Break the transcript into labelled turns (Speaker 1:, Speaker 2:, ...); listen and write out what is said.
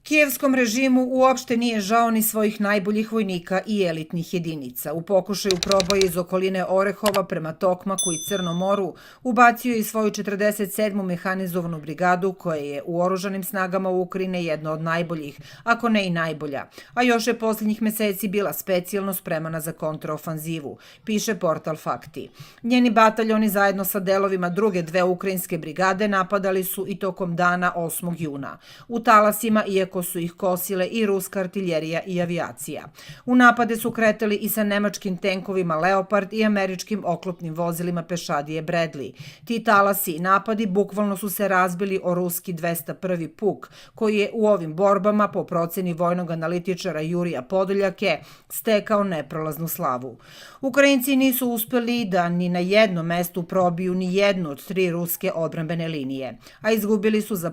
Speaker 1: Kijevskom režimu uopšte nije žao ni svojih najboljih vojnika i elitnih jedinica. U pokušaju proboja iz okoline Orehova prema Tokmaku i Crnom moru ubacio je i svoju 47. mehanizovanu brigadu koja je u oružanim snagama Ukrajine jedna od najboljih, ako ne i najbolja, a još je posljednjih meseci bila specijalno spremana za kontraofanzivu, piše portal Fakti. Njeni bataljoni zajedno sa delovima druge dve ukrajinske brigade napadali su i tokom dana 8. juna. U talasima, iako su ih kosile i ruska artiljerija i avijacija. U napade su kretali i sa nemačkim tenkovima Leopard i američkim oklopnim vozilima pešadije Bradley. Ti talasi i napadi bukvalno su se razbili o ruski 201. puk, koji je u ovim borbama, po proceni vojnog analitičara Jurija Podoljake, stekao neprolaznu slavu. Ukrajinci nisu uspeli da ni na jednom mestu probiju ni jednu od 3 ruske odbrambene linije, a izgubili su za